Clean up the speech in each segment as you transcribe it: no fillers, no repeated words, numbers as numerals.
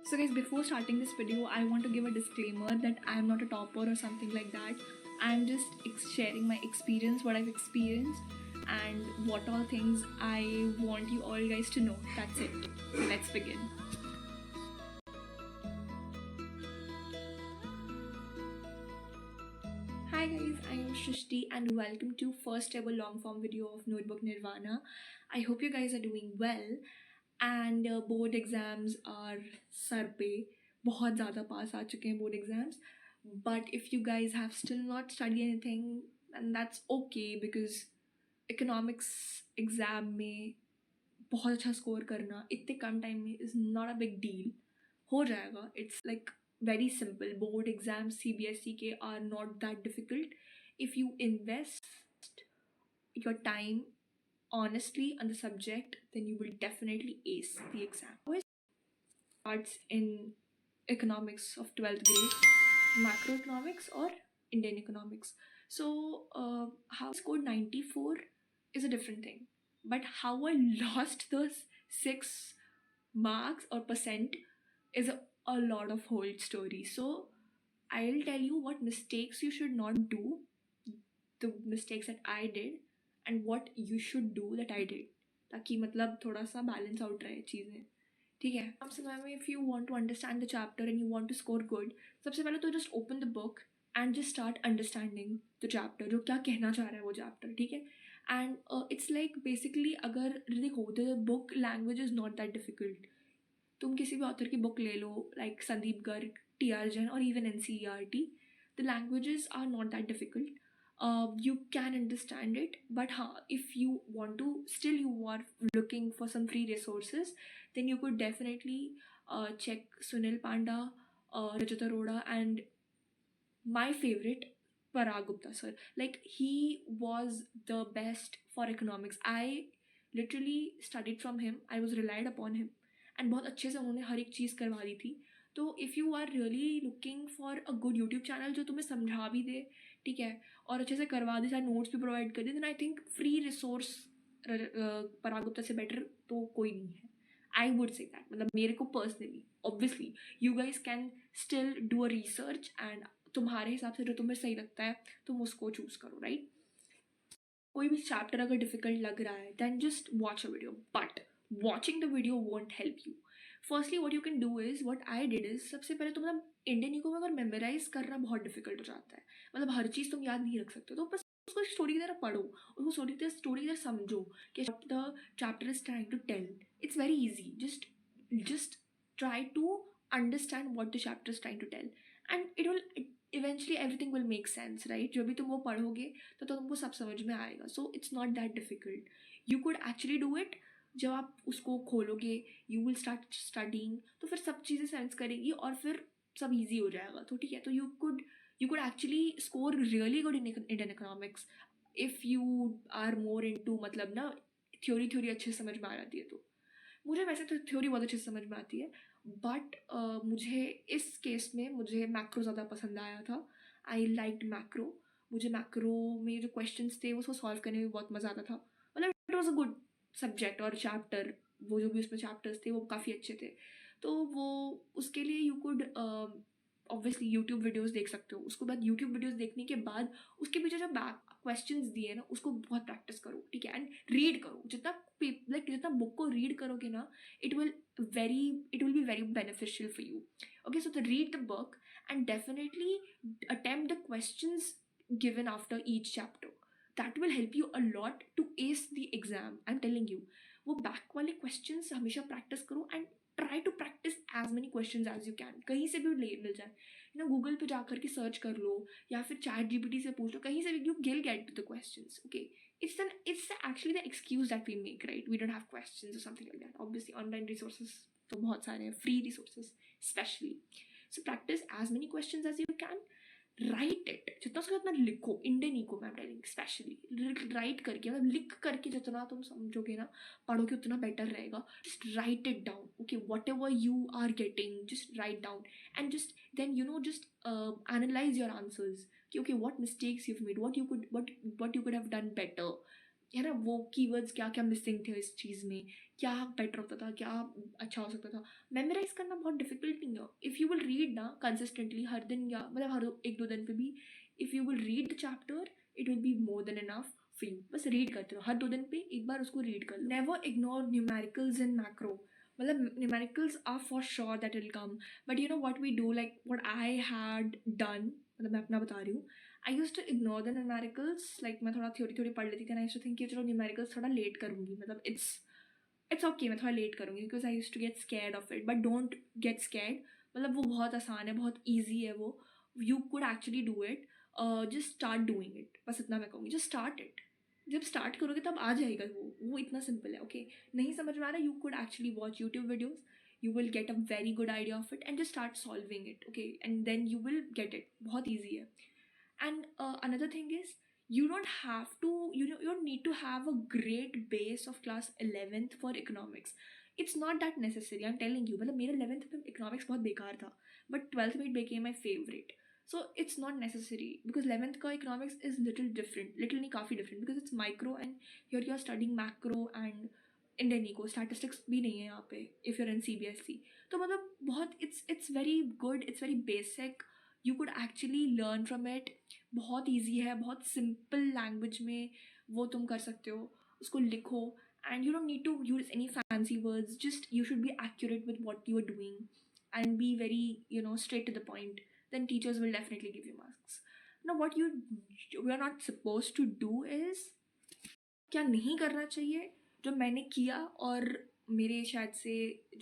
So guys, before starting this video, I want to give a disclaimer that I am not a topper or something like that. I'm just sharing my experience, what I've experienced, and what all things I want you all guys to know. That's it. So let's begin. Hi guys, I am Shrishti and welcome to first ever long form video of Notebook Nirvana. I hope you guys are doing well and board exams are sir पे बहुत ज़्यादा पास आ चुके हैं board exams. But if you guys have still not studied anything, then that's okay because economics exam में बहुत अच्छा score करना इतने कम टाइम में is not a big deal. हो जाएगा. It's like very simple. Board exams CBSE के are not that difficult. If you invest your time honestly on the subject, then you will definitely ace the exam. How it starts in economics of 12th grade, macroeconomics or Indian economics. So how I scored 94 is a different thing, but how I lost those 6 marks or percent is a lot of whole story. So I'll tell you what mistakes you should not do, the mistakes that I did, and what you should do that I did, ताकि मतलब थोड़ा सा balance out रहे चीज़ें. ठीक है. अब समय में if you want to understand the chapter and you want to score good, सबसे पहले तो just open the book and just start understanding the chapter, जो क्या कहना चाह रहा है वो चैप्टर. ठीक है. एंड इट्स लाइक बेसिकली अगर देखो the book language is not that difficult. तुम किसी भी ऑथर की बुक ले लो, लाइक संदीप गर्ग, TR जैन और even NCERT, the languages are not that difficult. You can understand it, but if you want to, still you are looking for some free resources, then you could definitely check Sunil Panda, Rajat Arora, and my favorite, Parag Gupta sir. Like, he was the best for economics. I literally studied from him. I was relied upon him, and बहुत अच्छे से उन्होंने हर एक चीज़ करवा दी थी. तो if you are really looking for a good YouTube channel जो तुम्हें समझा भी दे, ठीक है, और अच्छे से करवा दे, सारे नोट्स भी प्रोवाइड कर दे, then I think free resource Parag Gupta से बेटर तो कोई नहीं है. I would say that. मतलब मेरे को personally, obviously you guys can still do a research and तुम्हारे हिसाब से जो तुम्हें सही लगता है तुम उसको चूज़ करो, राइट. कोई भी चैप्टर अगर डिफिकल्ट लग रहा है then just watch a video, but watching the video won't help you. Firstly what you can do is, what I did is, सबसे पहले तो मतलब इंडियन इको में अगर मेमोराइज करना बहुत डिफिकल्ट हो जाता है, मतलब हर चीज़ तुम याद नहीं रख सकते, तो बस उसको स्टोरी की तरह पढ़ो, उसको स्टोरी की तरह समझो कि the chapter is trying to tell. It's very easy. Just try to understand what the chapter is trying to tell and it will eventually everything will make sense, right. जो भी तुम वो पढ़ोगे तो तुमको सब समझ में आएगा. So it's not that difficult. You could actually do it. जब आप उसको खोलोगे, यू विल स्टार्ट स्टडिंग, तो फिर सब चीज़ें सेंस करेगी और फिर सब ईजी हो जाएगा. तो ठीक है, तो you could actually score really good in Indian economics if you are more into, मतलब ना, थ्योरी अच्छे से समझ में आ जाती है. तो मुझे वैसे तो थ्योरी बहुत अच्छे से समझ में आती है, बट मुझे इस केस में मुझे मैक्रो ज़्यादा पसंद आया था. I liked macro. मुझे मैक्रो में जो क्वेश्चंस थे उसको सॉल्व करने में बहुत मज़ा आता था. मतलब it was a good subject और चैप्टर, वो जो भी उसमें चैप्टर्स थे वो काफ़ी अच्छे थे. तो वो उसके लिए you could obviously YouTube videos देख सकते हो. उसके बाद यूट्यूब वीडियोस देखने के बाद उसके पीछे जो बैक क्वेश्चंस दिए ना उसको बहुत प्रैक्टिस करो, ठीक है, एंड रीड करो. जितना बुक को रीड करोगे ना, it will be very beneficial for you. Okay, so read the book and definitely attempt the questions given after each chapter. That will help you a lot to ace the exam. I'm telling you. वो back वाले questions हमेशा practice करो and try to practice as many questions as you can. कहीं से भी मिल जाए ना, Google पे जा करके सर्च कर लो या फिर ChatGPT से पूछ लो, कहीं से भी you Gill get the questions. Okay, it's actually the excuse that we make, right? We don't have questions or something like that. Obviously online resources तो बहुत सारे हैं, free resources especially. So practice as many questions as you can. Right it, जितना से उतना लिखो. Indian eco में telling specially right करके, मतलब लिख करके जितना तुम समझोगे ना, पढ़ोगे उतना बेटर रहेगा. Just write it down. Okay, whatever you are getting, just write down and just then just analyse your answers कि okay, what mistakes you've made, what you could have done better. है ना, वो keywords क्या क्या missing थे इस चीज़ में, क्या बेटर होता था, क्या अच्छा हो सकता था। मेमोराइज करना बहुत डिफिकल्ट नहीं है। इफ़ यू विल रीड ना कंसिस्टेंटली हर दिन, या मतलब हर एक दो दिन पे भी, if you will read the chapter, it will be more than enough for you. बस रीड करते रहो, हर 2 दिन पे एक बार उसको रीड कर लो। Never ignore numericals in macro. मतलब numericals are for sure that will come, but you know what we do, like what I had done, मतलब मैं अपना बता रही हूँ। I use to ignore the numericals, like मैं थोड़ा थ्योरी थोड़ी पढ़ लेती थी, आई यूज टू थिंक कि चलो न्यूमेरिकल्स थोड़ा लेट करूँगी, मतलब इट्स ओके, मैं थोड़ा लेट करूँगी, because I use to get scared of it. But don't get scared, मतलब वो बहुत आसान है, बहुत ईजी है वो, you could actually do it. Just start doing it, बस इतना मैं कहूँगी, जस्ट स्टार्ट इट। जब स्टार्ट करोगे तब आ जाएगा वो इतना सिंपल है। ओके, नहीं समझ में आ रहा, you could actually watch YouTube videos, you will get a very good idea of it and just start solving it, okay, and then you will get it, बहुत easy है। And another thing is, you don't have to, you don't need to have a great base of class 11th for economics. It's not that necessary, I'm telling you। मतलब मेरा 11th में economics बहुत बेकार था, but 12th में it became my favorite। So it's not necessary, because 11th का economics is little different, little नहीं काफ़ी different, because it's micro and here you are studying macro and Indian eco, statistics भी नहीं है यहाँ पे if you're in CBSE। तो मतलब बहुत it's very good, it's very basic, you could actually learn from it. बहुत ईजी है, बहुत सिंपल लैंग्वेज में वो तुम कर सकते हो, उसको लिखो, and you don't need to use any fancy words, just you should be accurate with what you are doing and be very straight to the point, then teachers will definitely give you marks। now what you are not supposed to do is, क्या नहीं करना चाहिए, जो मैंने किया और मेरे शायद से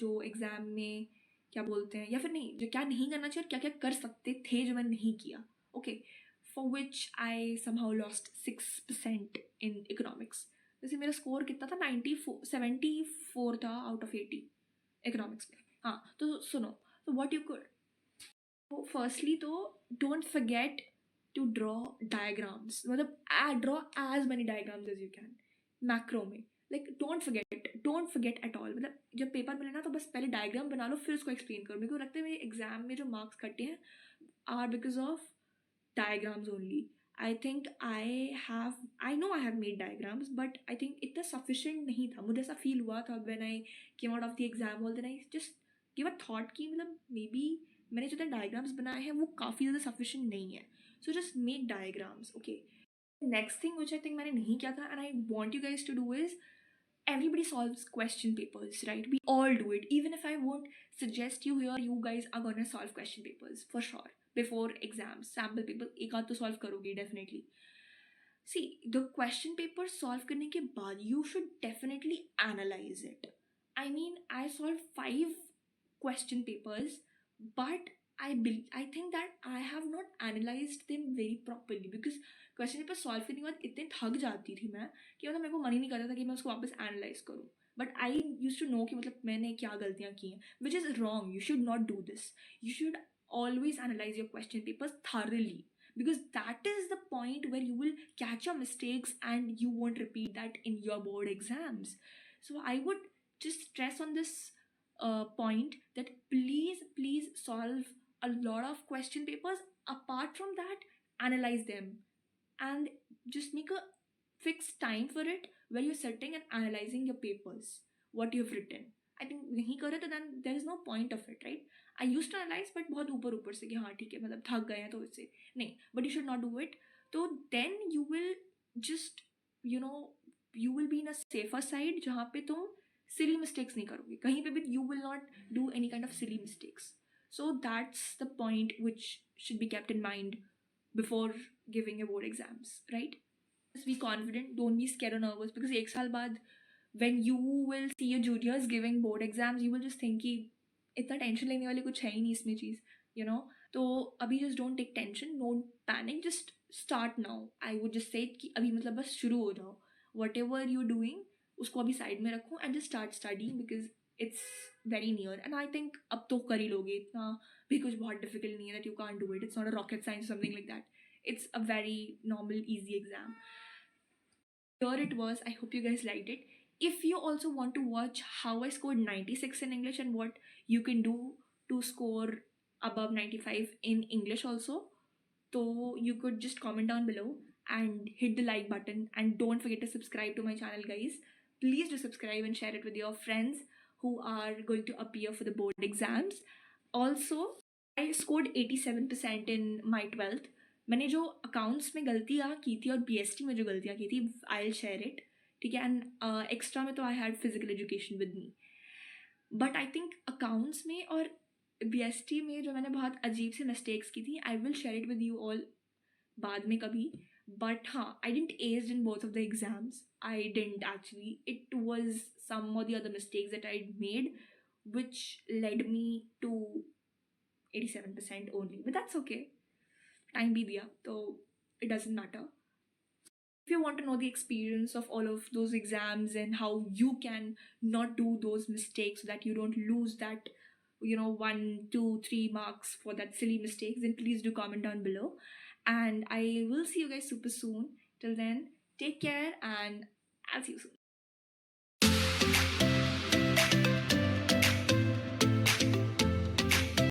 जो एग्ज़ाम में क्या बोलते हैं, या फिर नहीं, जो क्या नहीं करना चाहिए और क्या क्या कर सकते थे जो मैंने नहीं किया, okay, for which I somehow lost 6% in economics. जैसे मेरा स्कोर कितना था, 74 था आउट ऑफ 80 इकोनॉमिक्स में। हाँ, तो सुनो, तो वॉट यू कुड, तो फर्स्टली तो don't forget to draw diagrams, मतलब draw as many diagrams as you can macro में। Like don't forget at all. मतलब जब पेपर मिले ना तो बस पहले डायग्राम बना लो, फिर उसको एक्सप्लेन करो। मेरे को लगता है मेरे एग्जाम में जो मार्क्स कटे हैं are because of diagrams only। I know I have made diagrams, but I think इतना sufficient नहीं था। मुझे ऐसा फील हुआ था when I came out of the exam hall, then I just give a thought कि मतलब maybe मैंने जितने डायग्राम्स बनाए हैं वो काफ़ी ज़्यादा सफिशेंट नहीं है। So just make diagrams, okay. Next thing which I think मैंने नहीं किया था and I want you guys to do is, everybody solves question papers, right? We all do it. Even if I won't suggest you here, you guys are gonna solve question papers for sure before exams, sample paper एक आध तो solve करोगे definitely। See, the question paper solve करने के बाद you should definitely analyze it। I mean, I solved 5 question papers, but I think that I have not analyzed them very properly, because question paper solve करने के बाद इतने थक जाती थी मैं कि मतलब मेरे को मन ही नहीं करता था कि मैं उसको वापस एनालाइज करूँ। But I use to know कि मतलब मैंने क्या गलतियाँ की हैं, which is wrong. You should not do this. You should always analyze your question papers thoroughly, because that is the point where you will catch your mistakes and you won't repeat that in your board exams। So I would just stress on this point that please solve a lot of question papers. Apart from that, analyze them and just make a fixed time for it where you're sitting and analyzing your papers, what you've written। I think नहीं करे तो then there is no point of it, right? I used to analyze, but बहुत ऊपर ऊपर से कि हाँ ठीक है, मतलब थक गए हैं तो इससे नहीं, but you should not do it। तो then you will just you know you will be in a safer side जहाँ पे तुम silly mistakes नहीं करोगे कहीं पे भी, you will not do any kind of silly mistakes। So that's the point which should be kept in mind before giving your board exams, right? Just be confident, don't be scared or nervous, because एक साल बाद when you will see your juniors giving board exams, you will just think कि इतना tension लेने वाली कुछ है ही नहीं इसमें चीज़, you know। तो अभी just don't take tension, don't panic, just start now। I would just say कि अभी मतलब बस शुरू हो जाओ, whatever you're doing उसको अभी साइड में रखो and just start studying, because it's very near। And I think अब तो कर ही लोगे, इतना भी कुछ बहुत difficult नहीं है that you can't do it। It's not a rocket science or something like that। It's a very normal easy exam। Here it was, I hope you guys liked it। If you also want to watch how I scored 96 in English and what you can do to score above 95 in English also, so you could just comment down below and hit the like button, and don't forget to subscribe to my channel, guys. Please do subscribe and share it with your friends who are going to appear for the board exams. Also, I scored 87% in my 12th. मैंने जो accounts में गलतियाँ की थी और BST में जो गलतियाँ की थी, आई शेयर इट, ठीक है. एंड एक्स्ट्रा में तो I had physical education with me. But I think accounts में और बीएसटी में जो मैंने बहुत अजीब से मिस्टेक्स की थी, I will share it with you all बाद में कभी. बट हाँ, I didn't ace in both of the exams. I didn't actually. It was some or the other mistakes that I made which led me to 87% only. But that's okay. Time bhi diya, so it doesn't matter. If you want to know the experience of all of those exams and how you can not do those mistakes so that you don't lose that, 1, 2, 3 marks for that silly mistakes, then please do comment down below. And I will see you guys super soon. Till then, take care, and I'll see you soon.